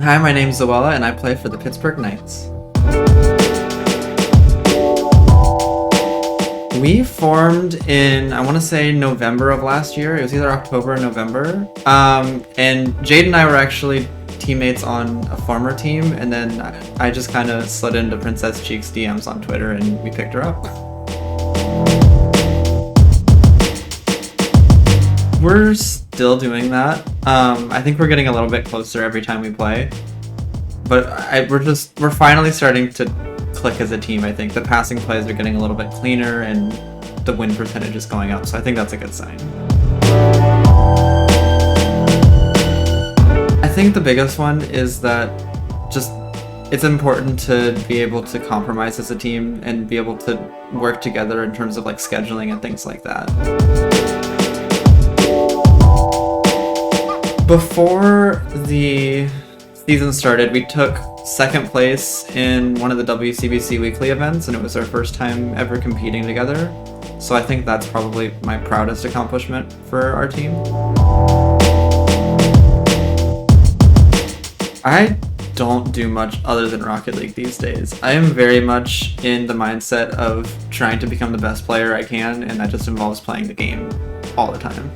Hi, my name's Zoella, and I play for the Pittsburgh Knights. We formed in, I want to say, November of last year. It was either October or November. And Jade and I were actually teammates on a former team, and then I just kind of slid into Princess Cheek's DMs on Twitter, and we picked her up. We're still doing that. I think we're getting a little bit closer every time we play, but we're finally starting to click as a team. I think the passing plays are getting a little bit cleaner and the win percentage is going up, so I think that's a good sign. I think the biggest one is that it's important to be able to compromise as a team and be able to work together in terms of like scheduling and things like that. Before the season started, we took second place in one of the WCBC weekly events, and it was our first time ever competing together. So I think that's probably my proudest accomplishment for our team. I don't do much other than Rocket League these days. I am very much in the mindset of trying to become the best player I can, and that just involves playing the game all the time.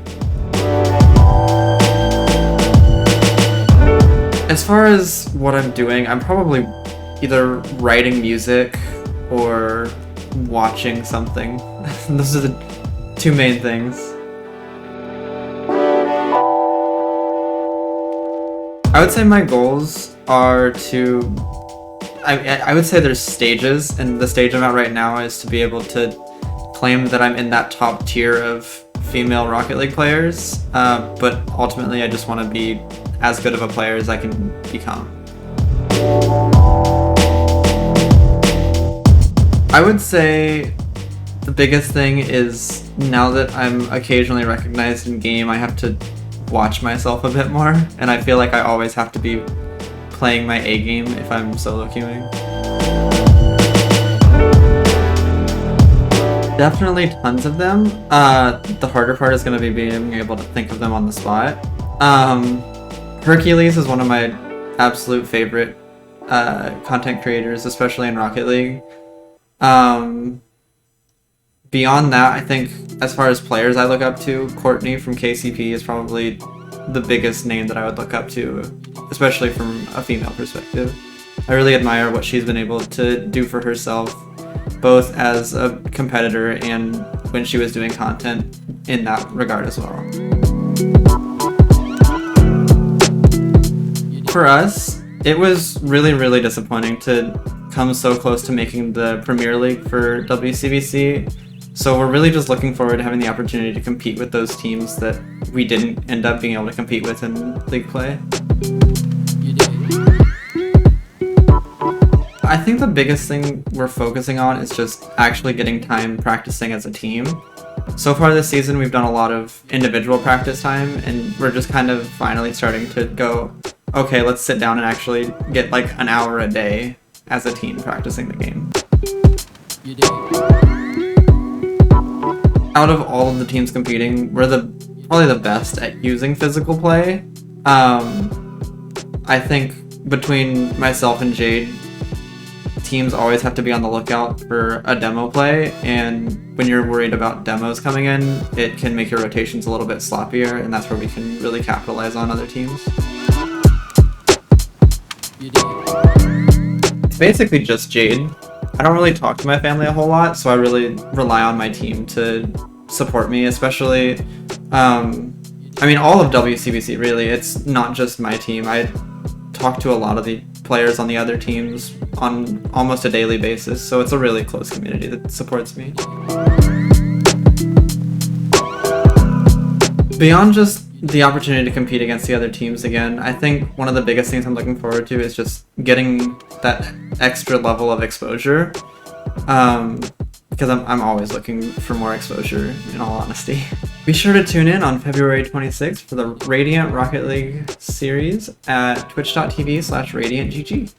As far as what I'm doing, I'm probably either writing music or watching something. Those are the two main things. I would say my goals are to... I would say there's stages, and the stage I'm at right now is to be able to claim that I'm in that top tier of female Rocket League players, but ultimately I just want to be as good of a player as I can become. I would say the biggest thing is now that I'm occasionally recognized in game, I have to watch myself a bit more, and I feel like I always have to be playing my A game if I'm solo queuing. Definitely tons of them. The harder part is going to be being able to think of them on the spot. Hercules is one of my absolute favorite content creators, especially in Rocket League. Beyond that, I think as far as players I look up to, Courtney from KCP is probably the biggest name that I would look up to, especially from a female perspective. I really admire what she's been able to do for herself, both as a competitor and when she was doing content in that regard as well. For us, it was really, really disappointing to come so close to making the Premier League for WCBC. So we're really just looking forward to having the opportunity to compete with those teams that we didn't end up being able to compete with in league play. I think the biggest thing we're focusing on is just actually getting time practicing as a team. So far this season, we've done a lot of individual practice time, and we're just kind of finally starting to go, okay, let's sit down and actually get like an hour a day as a team practicing the game. Out of all of the teams competing, we're probably the best at using physical play. I think between myself and Jade, teams always have to be on the lookout for a demo play, and when you're worried about demos coming in, it can make your rotations a little bit sloppier, and that's where we can really capitalize on other teams. It's basically just Jade. I don't really talk to my family a whole lot, so I really rely on my team to support me, especially, all of WCBC really. It's not just my team. I talk to a lot of the players on the other teams on almost a daily basis, so it's a really close community that supports me. Beyond just the opportunity to compete against the other teams again, I think one of the biggest things I'm looking forward to is just getting that extra level of exposure, because I'm always looking for more exposure, in all honesty. Be sure to tune in on February 26th for the Radiant Rocket League series at twitch.tv/RadiantGG.